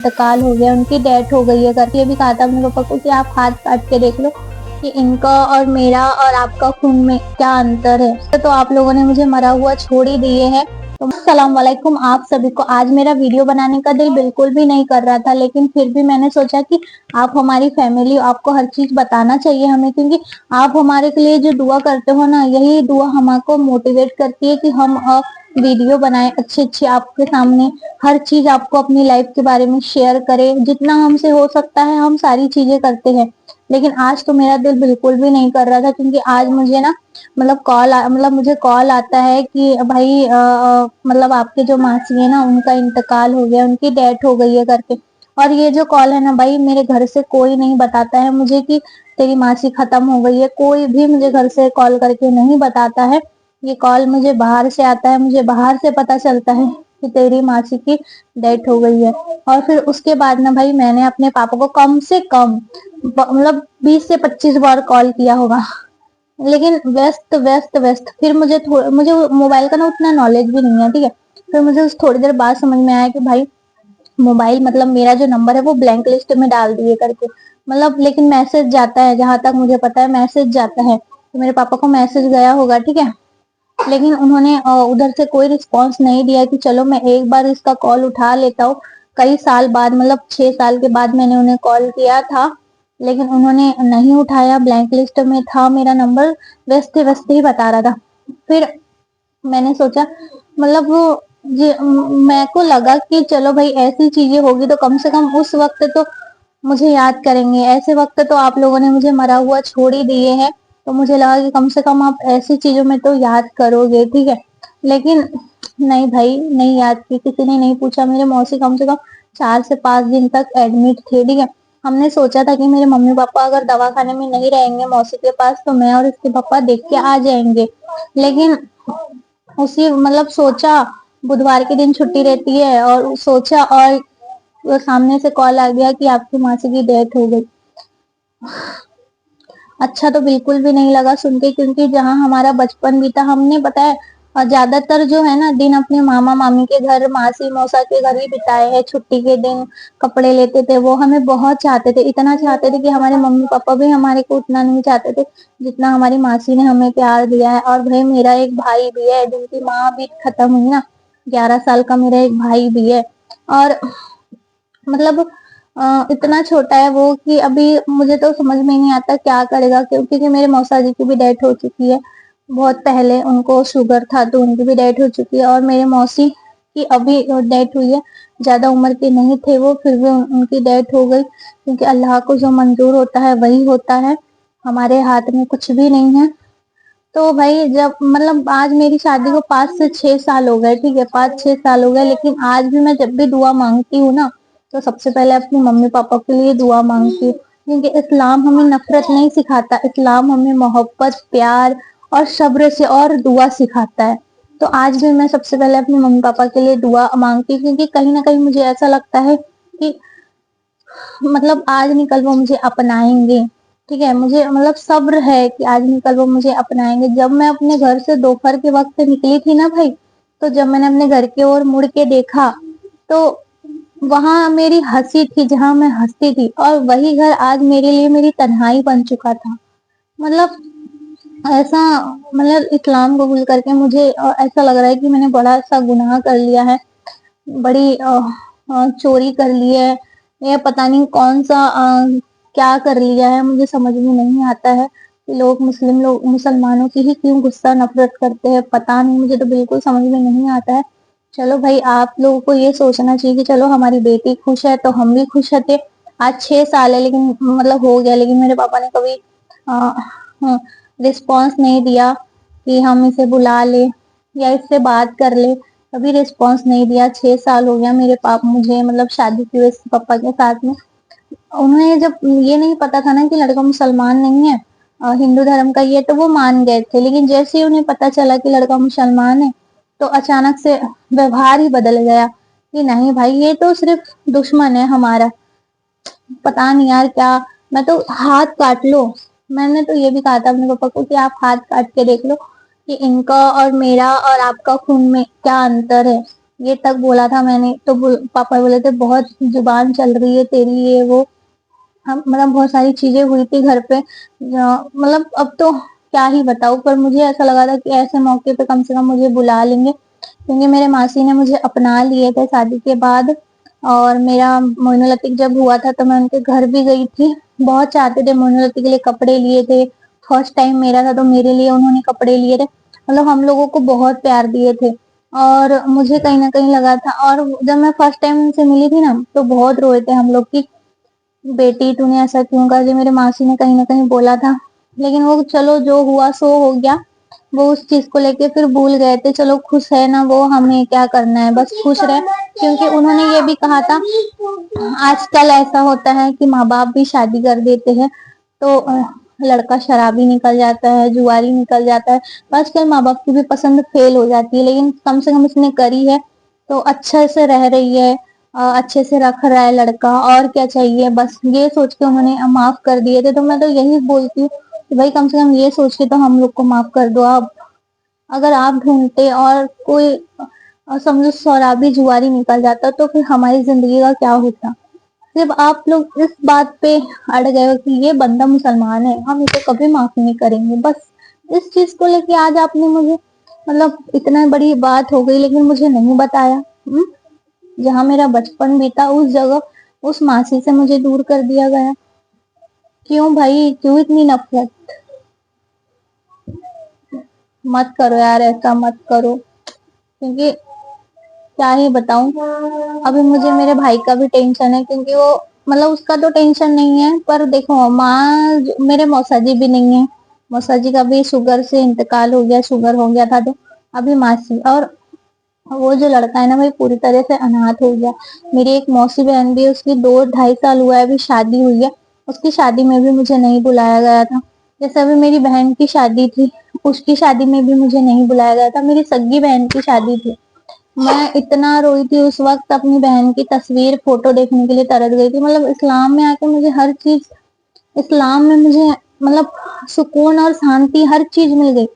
इंतकाल हो गया, उनकी डेथ हो गई है करके। ये भी कहा था अपने पापा को कि आप हाथ काट के देख लो कि इनका और मेरा और आपका खून में क्या अंतर है। तो आप लोगों ने मुझे मरा हुआ छोड़ ही दिए हैं। तो अस्सलाम वालेकुम आप सभी को। आज मेरा वीडियो बनाने का दिल बिल्कुल भी नहीं कर रहा था, लेकिन फिर भी मैंने सोचा कि आप हमारी फैमिली, आपको हर चीज बताना चाहिए हमें, क्योंकि आप हमारे के लिए जो दुआ करते हो ना, यही दुआ हमको मोटिवेट करती है कि हम वीडियो बनाएं अच्छी आपके सामने, हर चीज आपको अपनी लाइफ के बारे में शेयर करें। जितना हमसे हो सकता है हम सारी चीजें करते हैं। लेकिन आज तो मेरा दिल बिल्कुल भी नहीं कर रहा था, क्योंकि आज मुझे ना मुझे कॉल आता है कि भाई मतलब आपके जो मासी है ना, उनका इंतकाल हो गया, उनकी डेथ हो गई है करके। और ये जो कॉल है ना भाई, मेरे घर से कोई नहीं बताता है मुझे कि तेरी मासी खत्म हो गई है। कोई भी मुझे घर से कॉल करके नहीं बताता है। ये कॉल मुझे बाहर से आता है, मुझे बाहर से पता चलता है कि तेरी मासी की डेथ हो गई है। और फिर उसके बाद ना भाई, मैंने अपने पापा को कम से कम 20 से 25 बार कॉल किया होगा, लेकिन व्यस्त व्यस्त व्यस्त। फिर मुझे मोबाइल का ना उतना नॉलेज भी नहीं है, ठीक है। फिर मुझे उस थोड़ी देर बाद समझ में आया कि भाई मोबाइल मतलब मेरा जो नंबर है वो ब्लैंक लिस्ट में डाल दिए करके। लेकिन मैसेज जाता है, जहां तक मुझे पता है मैसेज जाता है। तो मेरे पापा को मैसेज गया होगा, ठीक है। लेकिन उन्होंने उधर से कोई रिस्पांस नहीं दिया कि चलो मैं एक बार इसका कॉल उठा लेता हूँ। कई साल बाद, 6 साल के बाद मैंने उन्हें कॉल किया था, लेकिन उन्होंने नहीं उठाया। ब्लैंक लिस्ट में था मेरा नंबर, व्यस्त व्यस्त ही बता रहा था। फिर मैंने सोचा, मतलब वो मेरे को लगा कि चलो भाई ऐसी चीजें होगी तो कम से कम उस वक्त तो मुझे याद करेंगे। ऐसे वक्त तो आप लोगों ने मुझे मरा हुआ छोड़ ही दिए हैं, तो मुझे लगा कि कम से कम आप ऐसी चीजों में तो याद करोगे, ठीक है। लेकिन नहीं भाई, नहीं याद की, किसी ने नहीं पूछा। मेरे मौसी कम से कम 4 से 5 दिन तक एडमिट थे, ठीक है। हमने सोचा था कि मेरे मम्मी पापा अगर दवाखाने में नहीं रहेंगे मौसी के पास, तो मैं और इसके पापा देख के आ जाएंगे। लेकिन सोचा, बुधवार के दिन छुट्टी रहती है, और सोचा और वो सामने से कॉल आ गया कि आपकी मासी की डेथ हो गई। अच्छा तो बिल्कुल भी नहीं लगा सुन के, क्योंकि जहाँ हमारा बचपन बीता, हमने पता है और ज्यादातर जो है ना दिन अपने मामा मामी के घर, मासी मौसा के घर ही बिताए हैं। छुट्टी के दिन कपड़े लेते थे, वो हमें बहुत चाहते थे, इतना चाहते थे कि हमारे मम्मी पापा भी हमारे को उतना नहीं चाहते थे जितना हमारी मासी ने हमें प्यार दिया है। और भाई मेरा एक भाई भी है जिनकी माँ भी खत्म हुई ना, 11 साल का मेरा एक भाई भी है। और मतलब इतना छोटा है वो कि अभी मुझे तो समझ में नहीं आता क्या करेगा, क्योंकि मेरे मौसा जी की भी डेथ हो चुकी है बहुत पहले। उनको शुगर था तो उनकी भी डेथ हो चुकी है, और मेरे मौसी की अभी डेथ हुई है। ज्यादा उम्र के नहीं थे वो, फिर भी उनकी डेथ हो गई, क्योंकि अल्लाह को जो मंजूर होता है वही होता है, हमारे हाथ में कुछ भी नहीं है। तो भाई जब आज मेरी शादी को 5 से 6 साल हो गए, ठीक है, 5-6 साल हो गए। लेकिन आज भी मैं जब भी दुआ मांगती हूँ ना, तो सबसे पहले अपनी मम्मी पापा के लिए दुआ मांगती हूँ, क्योंकि इस्लाम हमें नफरत नहीं सिखाता, इस्लाम हमें मोहब्बत, प्यार और सब्र से और दुआ सिखाता है। तो आज भी मैं सबसे पहले अपने मम्मी पापा के लिए दुआ मांगती हूँ, क्योंकि कहीं ना कहीं मुझे ऐसा लगता है कि आज निकल वो मुझे अपनाएंगे, ठीक है। मुझे सब्र है कि आज निकल वो मुझे अपनाएंगे। जब मैं अपने घर से दोपहर के वक्त निकली थी ना भाई, तो जब मैंने अपने घर की ओर मुड़ के देखा, तो वहां मेरी हंसी थी जहां मैं हंसती थी, और वही घर आज मेरे लिए मेरी तन्हाई बन चुका था। मतलब ऐसा, इस्लाम कबूल करके मुझे ऐसा लग रहा है कि मैंने बड़ा सा गुनाह कर लिया है, बड़ी चोरी कर ली है, या पता नहीं कौन सा क्या कर लिया है। मुझे समझ में नहीं आता है कि लोग मुसलमानों की ही क्यों गुस्सा नफरत करते हैं, पता नहीं, मुझे तो बिल्कुल समझ में नहीं आता है। चलो भाई, आप लोगों को ये सोचना चाहिए कि चलो हमारी बेटी खुश है तो हम भी खुश थे। आज 6 साल है, लेकिन हो गया, लेकिन मेरे पापा ने कभी रिस्पॉन्स नहीं दिया कि हम इसे बुला ले या इससे बात कर ले। कभी रिस्पॉन्स नहीं दिया। 6 साल हो गया मेरे पाप मुझे शादी की हुए पापा के साथ में। उन्हें जब ये नहीं पता था ना कि लड़का मुसलमान नहीं है, हिंदू धर्म का ये, तो वो मान गए थे। लेकिन जैसे ही उन्हें पता चला कि लड़का मुसलमान है, तो अचानक से व्यवहार ही बदल गया कि नहीं भाई, ये तो सिर्फ दुश्मन है हमारा। पता नहीं यार क्या, मैं तो हाथ काट लो। मैंने तो ये भी कहा था अपने पापा को कि आप हाथ काट के देख लो कि इनका और मेरा और आपका खून में क्या अंतर है। ये तक बोला था मैंने। तो पापा बोले थे बहुत जुबान चल रही है तेरी, ये वो। हम मतलब बहुत सारी चीजें हुई थी घर पे, मतलब अब तो क्या ही बताऊं, पर मुझे ऐसा लगा था कि ऐसे मौके पे कम से कम मुझे बुला लेंगे, क्योंकि मेरे मासी ने मुझे अपना लिए थे शादी के बाद। और मेरा मोइनुल जब हुआ था तो मैं उनके घर भी गई थी। बहुत चाहते थे, मोइनुल के लिए कपड़े लिए थे। फर्स्ट टाइम मेरा था तो मेरे लिए उन्होंने कपड़े लिए थे। मतलब हम लोगों को बहुत प्यार दिए थे। और मुझे कहीं ना कहीं लगा था, और जब मैं फर्स्ट टाइम उनसे मिली थी ना तो बहुत रोए थे हम लोग की, बेटी तूने ऐसा क्यों कर दिया, मेरे मासी ने कहीं ना कहीं बोला था। लेकिन वो चलो जो हुआ सो हो गया, वो उस चीज को लेके फिर भूल गए थे। चलो खुश है ना वो, हमें क्या करना है, बस खुश रहे। क्योंकि उन्होंने ये भी कहा था, आजकल ऐसा होता है कि माँ बाप भी शादी कर देते हैं तो लड़का शराबी निकल जाता है, जुआरी निकल जाता है। तो आजकल माँ बाप की भी पसंद फेल हो जाती है, लेकिन कम से कम इसने करी है तो अच्छे से रह रही है, अच्छे से रख रहा है लड़का, और क्या चाहिए। बस ये सोच के उन्होंने माफ कर दिए थे। तो मैं तो यही बोलती हूँ कि भाई कम से कम ये सोच के तो हम लोग को माफ कर दो आप। अगर आप ढूंढते और कोई समझो शराबी जुआरी निकल जाता तो फिर हमारी जिंदगी का क्या होता। जब आप लोग इस बात पे अड़ गए हो कि ये बंदा मुसलमान है, हम इसे कभी माफ नहीं करेंगे, बस इस चीज को लेके आज आपने मुझे, मतलब इतना बड़ी बात हो गई लेकिन मुझे नहीं बताया। जहाँ मेरा बचपन बीता उस जगह उस मासी से मुझे दूर कर दिया गया। क्यों भाई, क्यों इतनी नफरत। मत करो यार, ऐसा मत करो, क्योंकि क्या ही बताऊं। अभी मुझे मेरे भाई का भी टेंशन है, क्योंकि वो, मतलब उसका तो टेंशन नहीं है, पर देखो माँ, मेरे मौसा जी भी नहीं है। मौसा जी का भी शुगर से इंतकाल हो गया, शुगर हो गया था। तो अभी मासी, और वो जो लड़का है ना भाई पूरी तरह से अनाथ हो गया। मेरी एक मौसी बहन भी है, उसकी 2 ढाई साल हुआ है अभी शादी हुई है। उसकी शादी में भी मुझे नहीं बुलाया गया था। जैसे अभी मेरी बहन की शादी थी, उसकी शादी में भी मुझे नहीं बुलाया गया था। मेरी सगी बहन की शादी थी, मैं इतना रोई थी उस वक्त, अपनी बहन की तस्वीर फोटो देखने के लिए तरस गई थी। मतलब इस्लाम में आके मुझे हर चीज, इस्लाम में मुझे मतलब सुकून और शांति हर चीज मिल गई।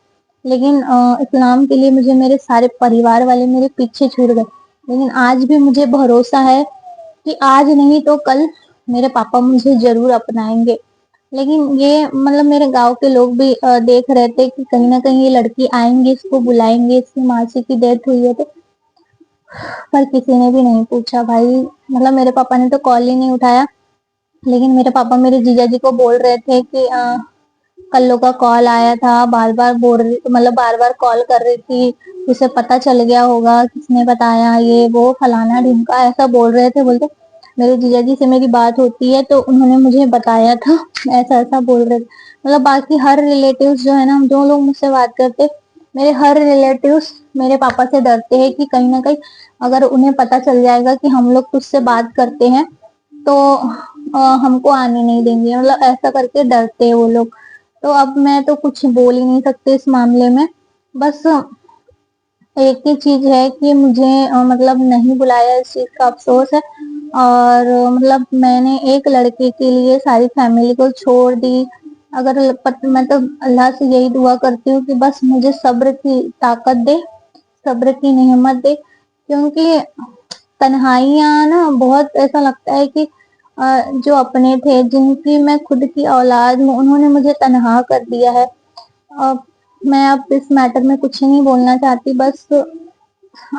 लेकिन इस्लाम के लिए मुझे मेरे सारे परिवार वाले मेरे पीछे छूट गए। लेकिन आज भी मुझे भरोसा है कि आज नहीं तो कल मेरे पापा मुझे जरूर अपनाएंगे। लेकिन ये मतलब मेरे गांव के लोग भी देख रहे थे कि कहीं ना कहीं ये लड़की आएंगी, इसको बुलाएंगे, इसकी मासी की डेथ हुई है तो। पर किसी ने भी नहीं पूछा भाई, मतलब मेरे पापा ने तो कॉल ही नहीं उठाया। लेकिन मेरे पापा मेरे जीजा जी को बोल रहे थे कि कल्लो का कॉल आया था, बार बार बोल रही, मतलब बार बार कॉल कर रही थी, उसे पता चल गया होगा, किसने बताया, ये वो फलाना ढिमका, ऐसा बोल रहे थे। बोलते मेरे जीजा जी से मेरी बात होती है तो उन्होंने मुझे बताया था, ऐसा ऐसा बोल रहे थे। मतलब बाकी हर रिलेटिव्स जो है ना, जो लोग मुझसे बात करते, मेरे हर रिलेटिव्स मेरे पापा से डरते हैं कि कहीं ना कहीं अगर उन्हें पता चल जाएगा कि हम लोग तुझसे बात करते हैं तो हमको आने नहीं देंगे, मतलब ऐसा करके डरते हैं वो लोग। तो अब मैं तो कुछ बोल ही नहीं सकती इस मामले में। बस एक ही चीज है कि मुझे मतलब नहीं बुलाया, इस चीज का अफसोस है। और मतलब मैंने एक लड़के के लिए सारी फैमिली को छोड़ दी। अगर मैं तो अल्लाह से यही दुआ करती हूँ कि बस मुझे सब्र की ताकत दे, सब्र की नेमत दे। क्योंकि तन्हाइयाँ ना बहुत ऐसा लगता है कि जो अपने थे, जिनकी मैं खुद की औलाद हूँ, उन्होंने मुझे तनहा कर दिया है। अब मैं अब इस मैटर में कुछ नहीं बोलना चाहती, बस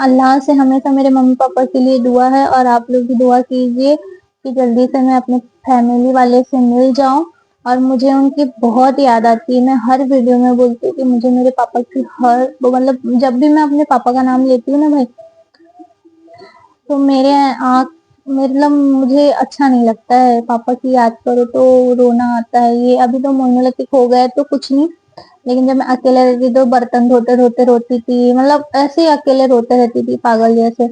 अल्लाह से हमेशा मेरे मम्मी पापा के लिए दुआ है, और आप लोग भी दुआ कीजिए कि जल्दी से मैं अपने फैमिली वाले से मिल जाऊं। और मुझे उनकी बहुत याद आती है, मैं हर वीडियो में बोलती हूँ कि मुझे मेरे पापा की हर, मतलब जब भी मैं अपने पापा का नाम लेती हूँ ना भाई, तो मेरे आँख, मतलब मुझे अच्छा नहीं लगता है। पापा की याद करो तो रोना आता है। ये अभी तो मोनू लतीफ हो गया है तो कुछ नहीं, लेकिन जब मैं अकेले रहती तो बर्तन धोते धोते रोती थी, मतलब ऐसे ही अकेले रोते रहती थी पागल जैसे।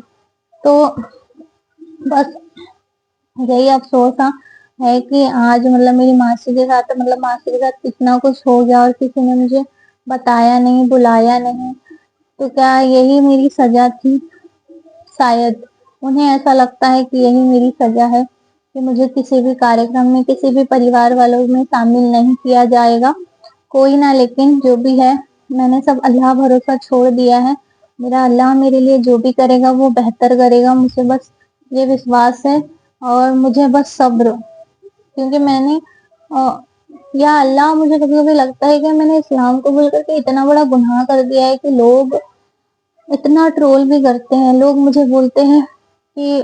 तो बस यही अफसोस है कि आज मतलब मेरी मासी के साथ, मतलब मासी के साथ इतना कुछ हो गया और किसी ने मुझे बताया नहीं, बुलाया नहीं। तो क्या यही मेरी सजा थी? शायद उन्हें ऐसा लगता है कि यही मेरी सजा है कि मुझे किसी भी कार्यक्रम में, किसी भी परिवार वालों में शामिल नहीं किया जाएगा। कोई ना, लेकिन जो भी है मैंने सब अल्लाह भरोसा छोड़ दिया है। मेरा अल्लाह मेरे लिए जो भी करेगा वो बेहतर करेगा, मुझे बस ये विश्वास है और मुझे बस सब्र, क्योंकि मैंने या अल्लाह, मुझे कभी-कभी लगता है कि मैंने इस्लाम कबूल करके इतना बड़ा गुनाह कर दिया है कि लोग इतना ट्रोल भी करते हैं। लोग मुझे बोलते हैं कि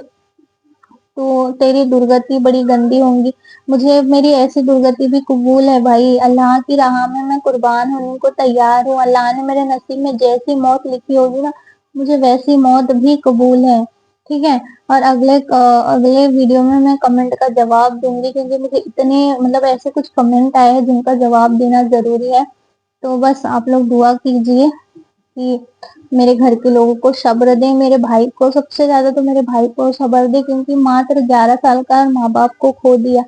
तो तेरी दुर्गति बड़ी गंदी होंगी। मुझे मेरी ऐसी दुर्गति भी कबूल है भाई, अल्लाह की राह में मैं कुर्बान होने को तैयार हूँ। अल्लाह ने मेरे नसीब में जैसी मौत लिखी होगी ना, मुझे वैसी मौत भी कबूल है, ठीक है। और अगले वीडियो में मैं कमेंट का जवाब दूंगी, क्योंकि मुझे इतने मतलब ऐसे कुछ कमेंट आए हैं जिनका जवाब देना जरूरी है। तो बस आप लोग दुआ कीजिए कि मेरे घर के लोगों को सब्र दें, मेरे भाई को, सबसे ज्यादा तो मेरे भाई को सब्र दें, क्योंकि मात्र 11 साल का माँ बाप को खो दिया।